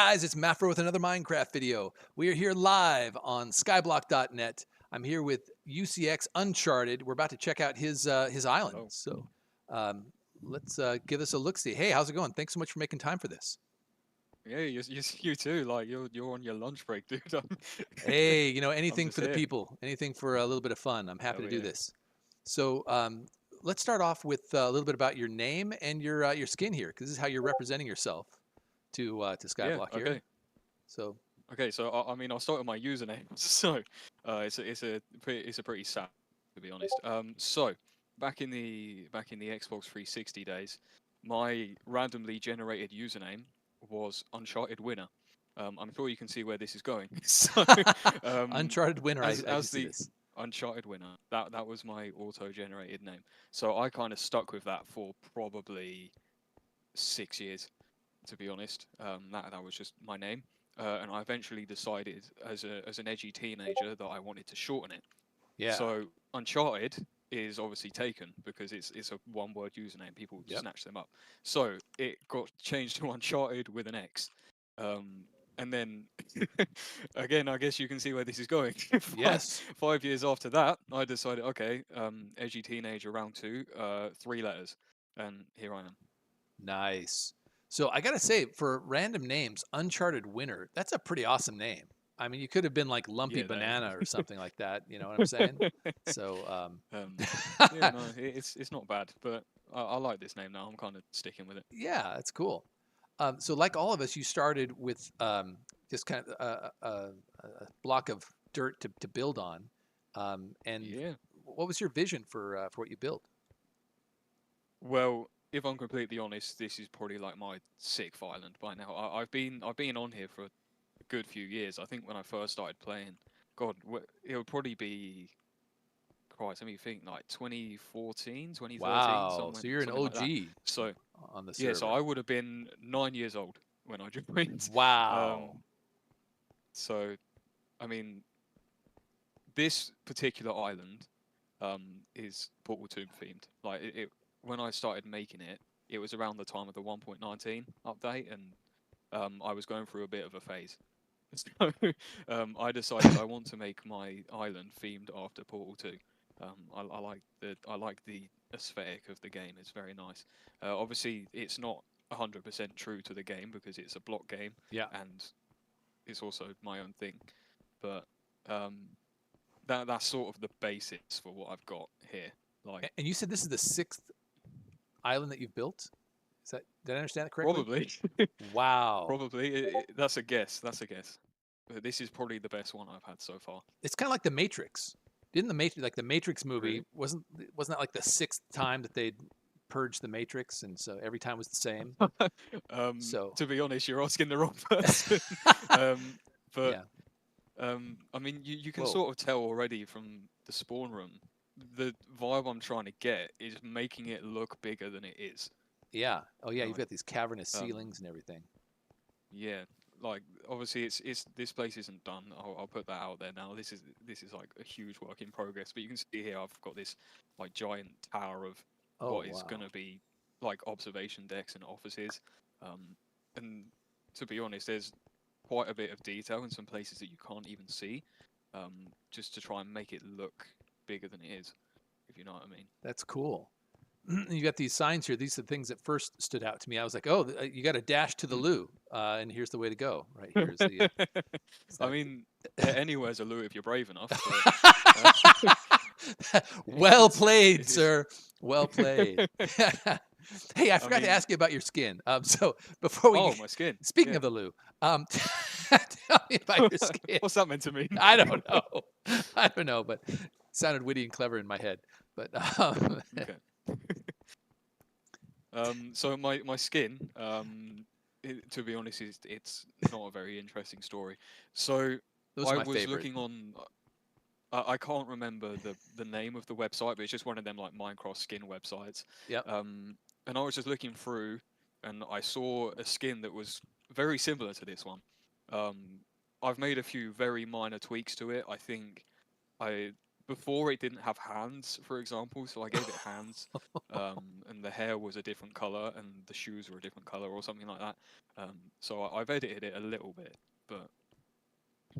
guys, it's Mafro with another Minecraft video. We are here live on skyblock.net. I'm here with UCX Uncharted. We're about to check out his island. Oh, So um, let's give this a look-see. Hey, how's it going? Thanks so much for making time for this. yeah, you too. Like you're on your lunch break, dude. Hey, I'm anything just for the here. people, anything for a little bit of fun. I'm happy Oh to do yeah. this. So let's start off with a little bit about your name and your skin here, because this is how you're representing yourself to Yeah. Skyblock here. Okay. So Okay. So I mean, I'll start with my username. So it's a pretty sad, to be honest. So back in the Xbox 360 days, my randomly generated username was Uncharted Winner. I'm sure you can see where this is going. So um, Uncharted winner, I do as see the this. Uncharted Winner, that was my auto-generated name. So I kind of stuck with that for probably 6 years, to be honest. That was just my name, and I eventually decided as an edgy teenager that I wanted to shorten it. Yeah. So Uncharted is obviously taken because it's a one-word username. People Yep. snatch them up. So it got changed to Uncharted with an X. Um, and then again, I guess you can see where this is going. five, Yes. 5 years after that, I decided, okay, edgy teenager round two, 3 letters, and here I am. Nice. So I gotta say, for random names, Uncharted winner, that's a pretty awesome name. I mean, you could have been like Lumpy Yeah, that Banana or is. something like that. You know what I'm saying? So um, yeah, no, it's not bad, but I like this name now. I'm kind of sticking with it. yeah, that's cool. So like all of us, you started with just kind of a block of dirt to build on. And Yeah. what was your vision for what you built? Well, if I'm completely honest, this is probably like my sixth island by now. I've been on here for a good few years. I think when I first started playing, God, it would probably be, Christ, let me think, like 2014, 2013, Wow. somewhere, So you're an something like that. OG So on the yeah, so server. I would have been 9 years old when I joined. Wow. Um, so I mean, this particular island is Portal 2 themed. Like when I started making it, it was around the time of the 1.19 update, and I was going through a bit of a phase. So I decided I want to make my island themed after Portal 2. I like the aesthetic of the game. It's very nice. Obviously, it's not 100% true to the game because it's a block game, Yeah. and it's also my own thing. But um, that's sort of the basis for what I've got here. Like And you said this is the sixth island that you've built? Is that did I understand it correctly? probably, Wow. probably that's a guess. That's a guess. But this is probably the best one I've had so far. It's kind of like the Matrix. Didn't the Matrix movie Really. wasn't that like the sixth time that they'd purged the Matrix, and so every time was the same? So To be honest, you're asking the wrong person. um, but yeah. I mean, you can Whoa. sort of tell already from the spawn room. The vibe I'm trying to get is making it look bigger than it is. Yeah. Oh yeah, you've Like, got these cavernous um, ceilings and everything. yeah, like obviously it's this place isn't done. I'll put that out there now. This is like a huge work in progress. But you can see here I've got this like giant tower of Oh what is wow. gonna be like observation decks and offices. Um, and to be honest, there's quite a bit of detail in some places that you can't even see, just to try and make it look bigger than it is, if you know what I mean. That's cool. You got these signs here. These are the things that first stood out to me. I was like, oh, you got to dash to the loo, and here's the way to go. Right here is the. Is I that? mean, anywhere's a loot if you're brave enough, but Well it's played, it's. sir. Well played. Hey, I I forgot to mean, ask you about your skin. So before we oh, get, my skin. speaking Yeah. of the loo, tell me about your skin. What's that meant to mean? I don't know. I don't know, but it sounded witty and clever in my head. But Okay. So my skin, to be honest, it's not a very interesting story. So those are I my was favorite. looking on. I can't remember the name of the website, but it's just one of them like Minecraft skin websites. Yep. And I was just looking through, and I saw a skin that was very similar to this one. Um, I've made a few very minor tweaks to it. I think I before it didn't have hands, for example, so I gave it hands, and the hair was a different color, and the shoes were a different color, or something like that. So I've edited it a little bit, but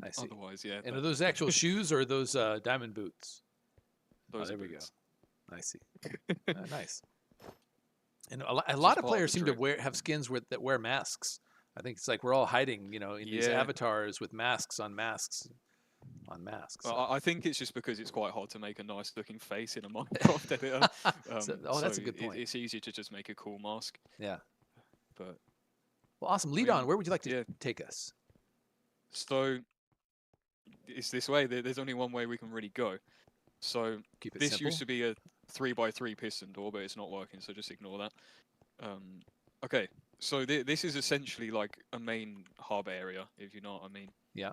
I see. otherwise, yeah, And are those actual shoes or are those diamond boots? those there are we go. boots. I see. Nice. And a It's lot just of part of players the seem to trick. have skins that wear masks. I think it's like we're all hiding, in these Yeah, avatars with masks on masks on masks. well, So, I think it's just because it's quite hard to make a nice looking face in a Minecraft editor. So that's a good point. it's easier to just make a cool mask. Yeah. But Well, awesome. I Lead on. mean, Where would you like to yeah. take us? So it's this way. There's only one way we can really go. So Keep it this simple. used to be a 3x3 piston door, but it's not working, so just ignore that. Okay, so this is essentially like a main hub area, if you know what I mean. Yeah.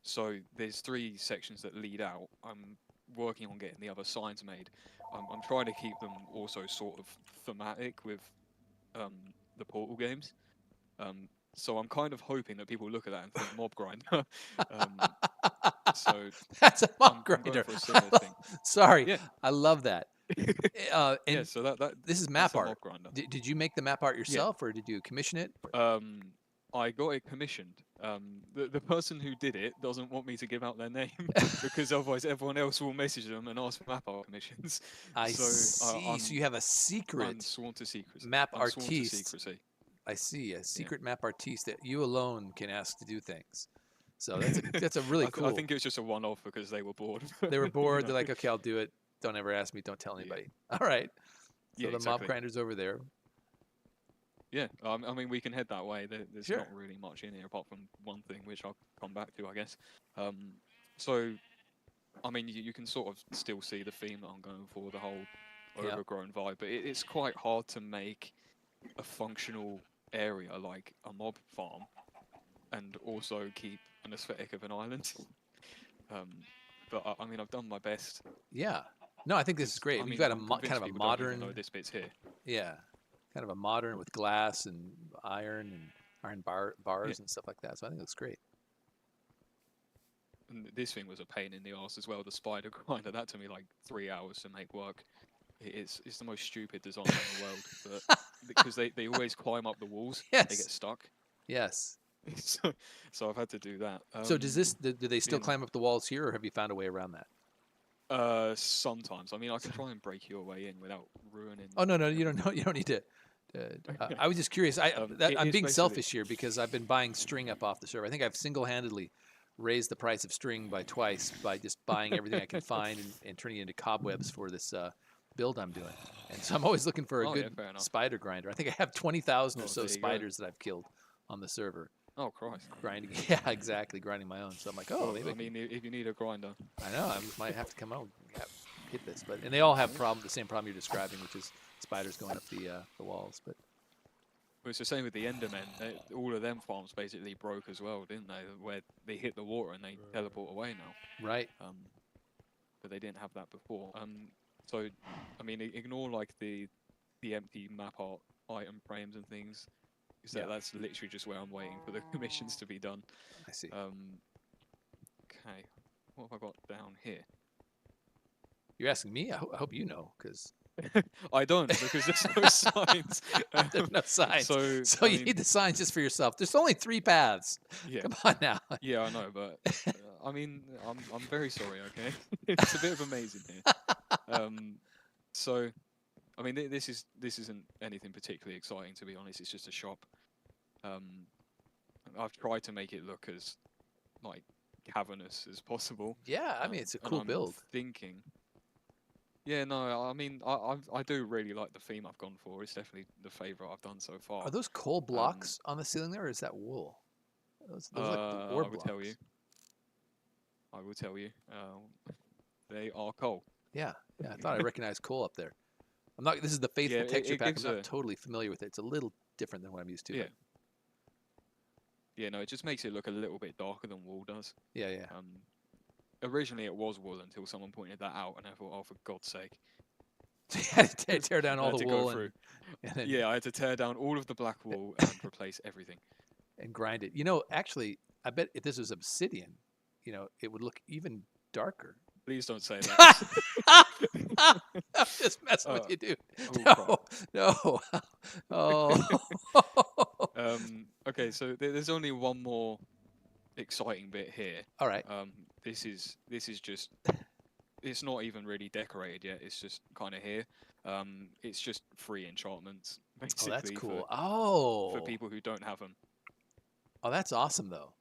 So there's 3 sections that lead out. I'm working on getting the other signs made. I'm trying to keep them also sort of thematic with um, the Portal games. So I'm kind of hoping that people look at that and think mob grinder. um, so That's a mob I'm going grinder. for a similar thing. Sorry. Yeah. I love that. Yeah, And so that this is map that's a art. mob grinder. Did you make the map art Yeah. yourself or did you commission it? I got it commissioned. The person who did it doesn't want me to give out their name because otherwise everyone else will message them and ask for map art commissions. I So see. So you have a secret I'm sworn to secrecy. map I'm sworn to artiste. secrecy. I see. A secret map artiste that you alone can ask to do things. So that's a really cool. I think it was just a one-off because they were bored. They were You bored. know? They're like, okay, I'll do it. Don't ever ask me. Don't tell Yeah. anybody. All right. So Yeah, the mob exactly. grinder's over there. Yeah, I mean, we can head that way. There's Sure. not really much in here apart from one thing, which I'll come back to, I guess. So, I mean, you can sort of still see the theme that I'm going for, the whole Yeah. overgrown vibe, but it's quite hard to make a functional area like a mob farm and also keep an aesthetic of an island. But I mean, I've done my best. Yeah. No, I think this is great. I We've mean, got I'm kind convinced of a people don't even know modern, this bit's here. yeah, kind of a modern with glass and iron bars and stuff like that. So I think it looks great. And this thing was a pain in the ass as well. The spider grinder, that took me like 3 hours to make work. It's the most stupid design in the world, but because they always climb up the walls, they get Yes. stuck. Yes. So I've had to do that. So do they still in- climb up the walls here, or have you found a way around that? Sometimes. I mean, I can try and break your way in without ruining. Oh no, you don't know. You don't need to. I was just curious. I'm It's being basically- selfish here because I've been buying string up off the server. I think I've single-handedly raised the price of string by twice by just buying everything I can find and turning it into cobwebs for this build I'm doing. And so I'm always looking for a Oh, yeah, good fair enough. spider grinder. I think I have 20,000 or Oh, so there you go. spiders that I've killed on the server. Oh Christ! Grinding, yeah, exactly, grinding my own. So I'm like, oh, Well, maybe I mean, if you need a grinder, I know I might have to come out and hit this. And they all have the same problem you're describing, which is spiders going up the walls. But well, it's the same with the Endermen. All of them farms basically broke as well, didn't they? Where they hit the water and they teleport away now. right, But they didn't have that before. So, I mean, ignore like the empty map art item frames and things. Yeah. That's literally just where I'm waiting for the commissions to be done. I see. Okay, what have I got down here? You're asking me? I hope you know, because I don't, because there's no signs. there's no signs. So, I you mean, need the signs just for yourself. There's only 3 paths. yeah, Come on now. yeah, I know, but I mean, I'm very sorry. Okay, it's a bit of a maze in here. So, I mean, this isn't anything particularly exciting, to be honest. It's just a shop. I've tried to make it look as like cavernous as possible. Yeah, I mean it's a and cool I'm build. Thinking. Yeah, no, I mean, I do really like the theme I've gone for. It's definitely the favorite I've done so far. Are those coal blocks on the ceiling there, or is that wool? Those like I ore will blocks. tell you. I will tell you. They are coal. Yeah, I thought I recognized coal up there. I'm not. This is the faithful Yeah, texture it pack. I'm gives not a- totally familiar with it. It's a little different than what I'm used to. Yeah. but Yeah, no, it just makes it look a little bit darker than wool does. yeah. Originally it was wool until someone pointed that out, and I thought, oh, for God's sake. So you had to tear down I all had the to go wool through. and then Yeah, I had to tear down all of the black wool and replace everything. and grind it. Actually, I bet if this was obsidian, it would look even darker. Please don't say that. I'm just messing with Uh, you, dude. oh No, crap. no. Oh. Okay, so there's only one more exciting bit here. All right. This is just, it's not even really decorated yet. It's just kind of here. It's just free enchantments Oh, that's basically cool. for Oh. people who don't have them. Oh, that's awesome though.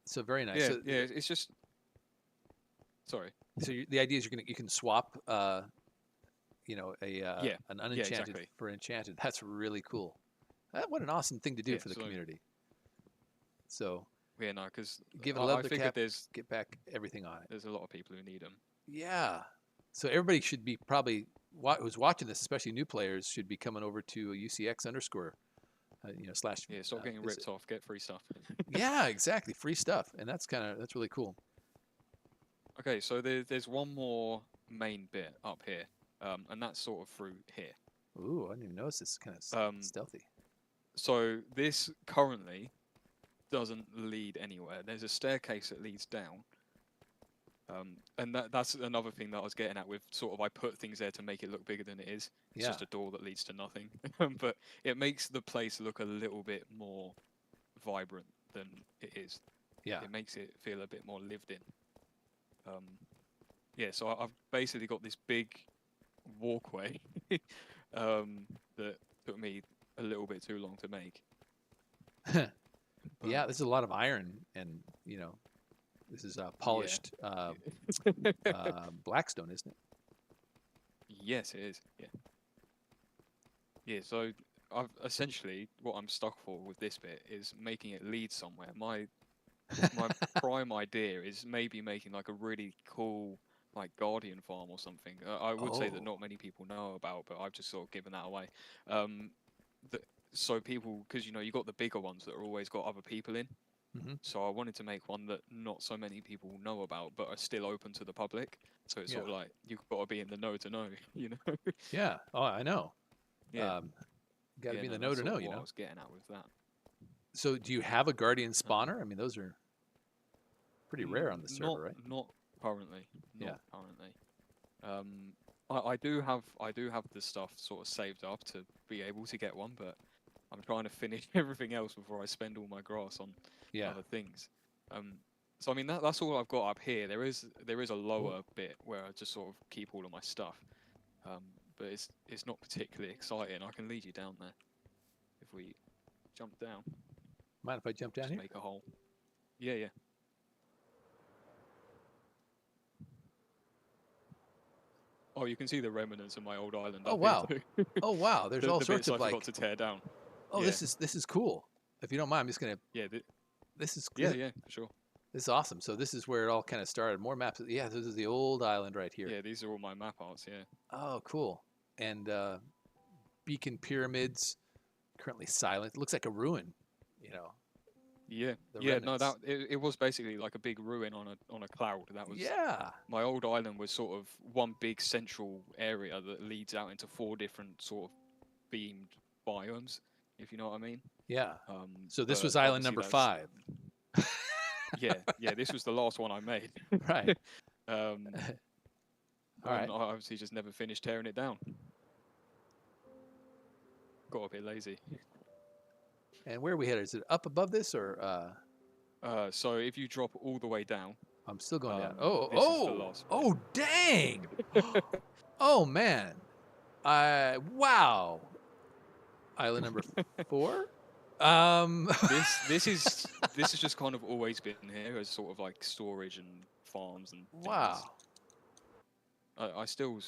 So very nice. Yeah, So, yeah. It's just, sorry. the idea is you can swap, Yeah, an yeah, unenchanted exactly. for enchanted. That's really cool. What an awesome thing to do Yeah. for the So community. So yeah, no, because give it a I leather figured cap, there's get back everything on it. there's a lot of people who need them. Yeah. So everybody should be probably who's watching this, especially new players, should be coming over to UCX underscore, slash. Yeah, stop getting Visit. ripped off. Get free stuff. Yeah, exactly. Free stuff, and that's really cool. Okay, so there's one more main bit up here, and that's sort of through here. Ooh, I didn't even notice this is kind of Um, stealthy. so this currently doesn't lead anywhere. There's a staircase that leads down, and that's another thing that I was getting at with sort of I put things there to make it look bigger than it is. It's Yeah. just a door that leads to nothing, but it makes the place look a little bit more vibrant than it is. Yeah. It makes it feel a bit more lived in. Yeah, so I've basically got this big walkway that took me a little bit too long to make. Yeah, this is a lot of iron, and this is polished blackstone, isn't it? Yes, it is. Yeah. Yeah, so I've essentially what I'm stuck for with this bit is making it lead somewhere. My prime idea is maybe making like a really cool like guardian farm or something. I would say that Oh. not many people know about, but I've just sort of given that away. Um, so people, because you got the bigger ones that are always got other people in. Mm-hmm. So I wanted to make one that not so many people know about, but are still open to the public. So it's Yeah. sort of like you've got to be in the know to know, you know. Yeah. Oh, I know. Yeah. Got to Yeah, be in the no, know that's to sort know, of what I was getting at with that. So do you have a guardian spawner? I mean, those are pretty rare on the server, right? Not currently. Yeah. Not currently. I do have the stuff sort of saved up to be able to get one, but I'm trying to finish everything else before I spend all my grass on Yeah. other things. So I mean that's all I've got up here. There is a lower bit where I just sort of keep all of my stuff, but it's not particularly exciting. I can lead you down there if we jump down. Mind if I jump down Just here? make a hole. Yeah, yeah. Oh, you can see the remnants of my old island. Oh up wow! Here too. Oh wow! There's all the sorts bits of I like. forgot to tear down. Oh, Yeah. this is cool. If you don't mind, I'm just gonna. Yeah. This is Yeah, yeah, for sure. This is awesome. So this is where it all kind of started. More maps. Yeah, this is the old island right here. Yeah, these are all my map arts. Yeah. Oh, cool. And beacon pyramids, currently silent. It looks like a ruin. Yeah. The Yeah. No, remnants. it was basically like a big ruin on a cloud. That was. Yeah. My old island was sort of one big central area that leads out into 4 different sort of beamed biomes, if you know what I mean. Yeah. So this but was island obviously number 5. Yeah, yeah. This was the last one I made. Right. All right. I obviously just never finished tearing it down. Got a bit lazy. And where are we headed? Is it up above this or? So if you drop all the way down, I'm still going down. this is the last bit. Oh, dang! Oh man! Wow! Island number 4. This is just kind of always been here as sort of like storage and farms and things. Wow. I still,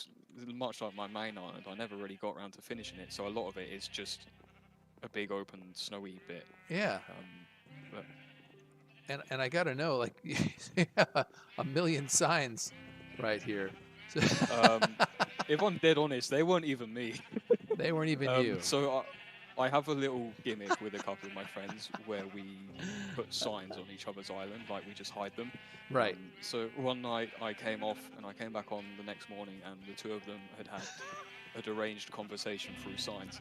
much like my main island, I never really got around to finishing it, so a lot of it is just a big open snowy bit. Yeah. But And I gotta know, like, a million signs right here. if I'm dead honest, they weren't even me. They weren't even you. So I have a little gimmick with a couple of my friends where we put signs on each other's island, like we just hide them. Right. So one night I came off and I came back on the next morning, and the two of them had arranged conversation through signs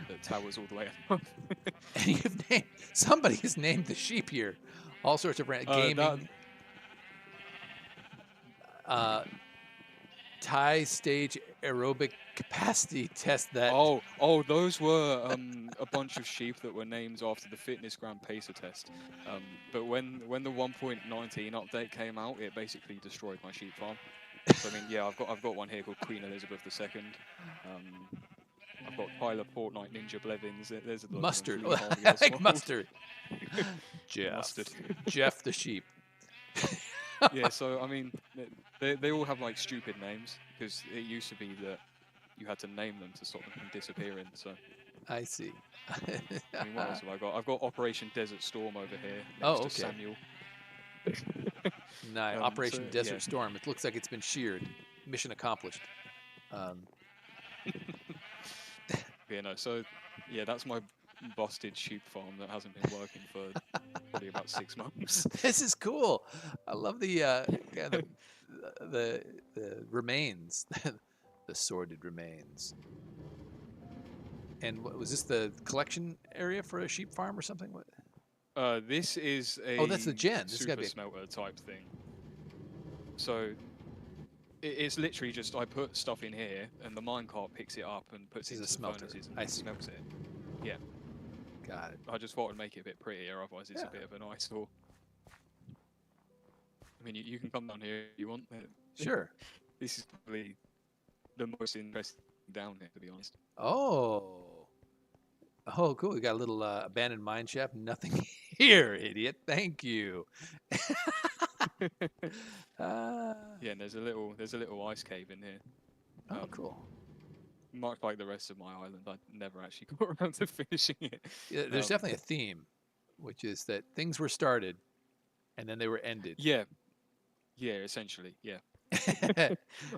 that towers all the way up. And you've named, somebody has named the sheep here. All sorts of gaming. Thai stage aerobic capacity test that. Oh, those were a bunch of sheep that were named after the Fitness Grand Pacer test. But when the 1.19 update came out, it basically destroyed my sheep farm. So I mean, yeah, I've got one here called Queen Elizabeth II. Um, I've got Tyler Fortnite Ninja Blevins. There's a lot of Mustard. really hard to I get like smoked. mustard. Jeff. Mustard. Jeff the sheep. Yeah, so I mean, they all have like stupid names because it used to be that you had to name them to stop them from disappearing. So I see. I mean, what else have I got? I've got Operation Desert Storm over here Oh, next to okay. Samuel. Nice. Operation So, Desert yeah. Storm. It looks like it's been sheared. Mission accomplished. Yeah, no. So yeah, that's my busted sheep farm that hasn't been working for probably about 6 months. This is cool. I love the yeah, the remains, the sordid remains. And what, was this the collection area for a sheep farm or something? What? This is a Oh, that's the gen. This has got to super be. smelter type thing. So it's literally just I put stuff in here, and the minecart picks it up and puts This it is a into the smelter. furnaces I and see. smelts it. Yeah, Got it. I just thought I'd make it a bit prettier, otherwise it's Yeah. a bit of an eyesore. I mean, you can come down here if you want. Sure. This is probably the most interesting down here, to be honest. Oh. Oh, cool. We got a little abandoned mine shaft. Nothing here, idiot. Thank you. Yeah, and there's a little ice cave in here. Oh, cool. Much like the rest of my island, I never actually got around to finishing it. Yeah, there's definitely a theme, which is that things were started and then they were ended. Yeah, essentially, yeah.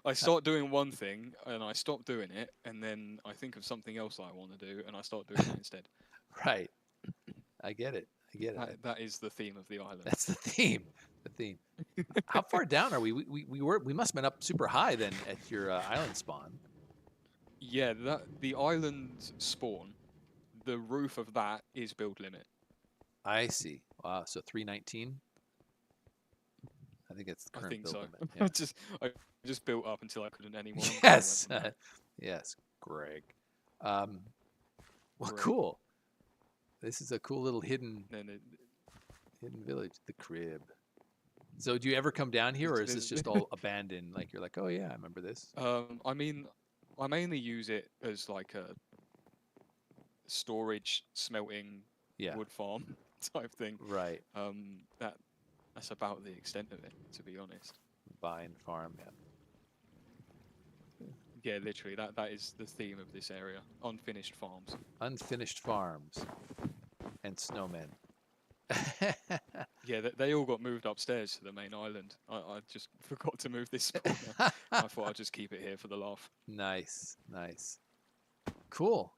I start doing one thing and I stop doing it, and then I think of something else I want to do and I start doing it instead. Right. I get it. I get it. That is the theme of the island. That's the theme. The theme. How far down are we? We must have been up super high then at your island spawn. Yeah, the island spawn, the roof of that is build limit. I see. Wow. So 319. I think it's the current I think build so. limit. Yeah. I just built up until I couldn't anymore. Yes. Yes, Greg. Well, Greg. cool. This is a cool little hidden Then village, the crib. So, do you ever come down here, or is this just all abandoned? Like you're like, oh yeah, I remember this. I mean, I mainly use it as like a storage, smelting, wood farm type thing. Right. That's about the extent of it, to be honest. Buy and farm, yeah. Yeah, literally, that is the theme of this area. Unfinished farms. Unfinished farms and snowmen. Yeah, they all got moved upstairs to the main island. I just forgot to move this spawner. I thought I'd just keep it here for the laugh. Nice, nice. Cool.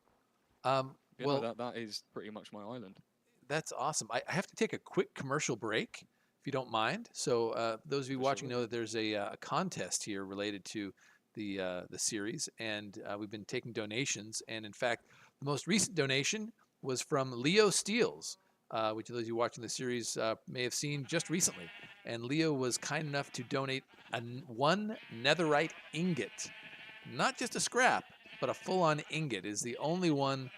Yeah, well, no, that is pretty much my island. That's awesome. I have to take a quick commercial break, if you don't mind. So those of you watching know that there's a contest here related to the series, and we've been taking donations. And in fact, the most recent donation was from Leo Steels, which those of you watching the series may have seen just recently. And Leo was kind enough to donate one netherite ingot, not just a scrap, but a full-on ingot. It is the only one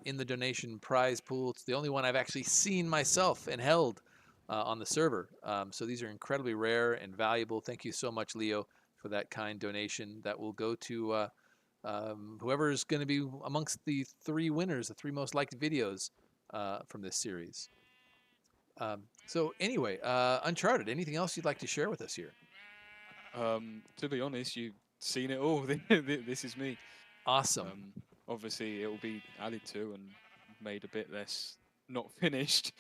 in the donation prize pool. It's the only one I've actually seen myself and held on the server. So these are incredibly rare and valuable. Thank you so much, Leo, for that kind donation. That will go to whoever is going to be amongst the 3 winners, the 3 most liked videos from this series. So anyway, Uncharted, anything else you'd like to share with us here? To be honest, you've seen it all. This is me. Awesome. Obviously, it will be added to and made a bit less not finished.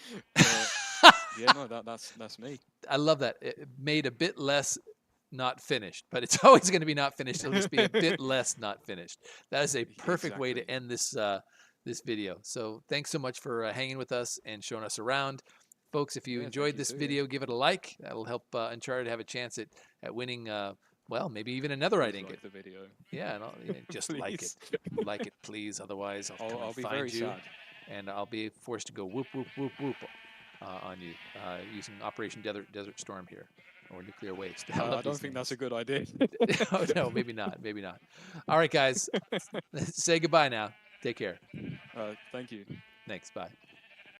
Yeah, no, that's me. I love that. It made a bit less not finished, but it's always going to be not finished. It'll just be a bit less not finished. That is a perfect way to end this this video. So thanks so much for hanging with us and showing us around. Folks, if you enjoyed this video, give it a like. That'll help Uncharted have a chance at winning, well, maybe even a netherite ingot. Like the video. Yeah, and just like it. Like it, please. Otherwise, I'll be find very you. sad. And I'll be forced to go whoop, whoop, whoop, whoop on you using Operation Desert Storm here. or nuclear waste. I love I don't these think that's a names. good idea. Oh no, maybe not. Maybe not. All right, guys, say goodbye now. Take care. Thank you. Thanks. Bye.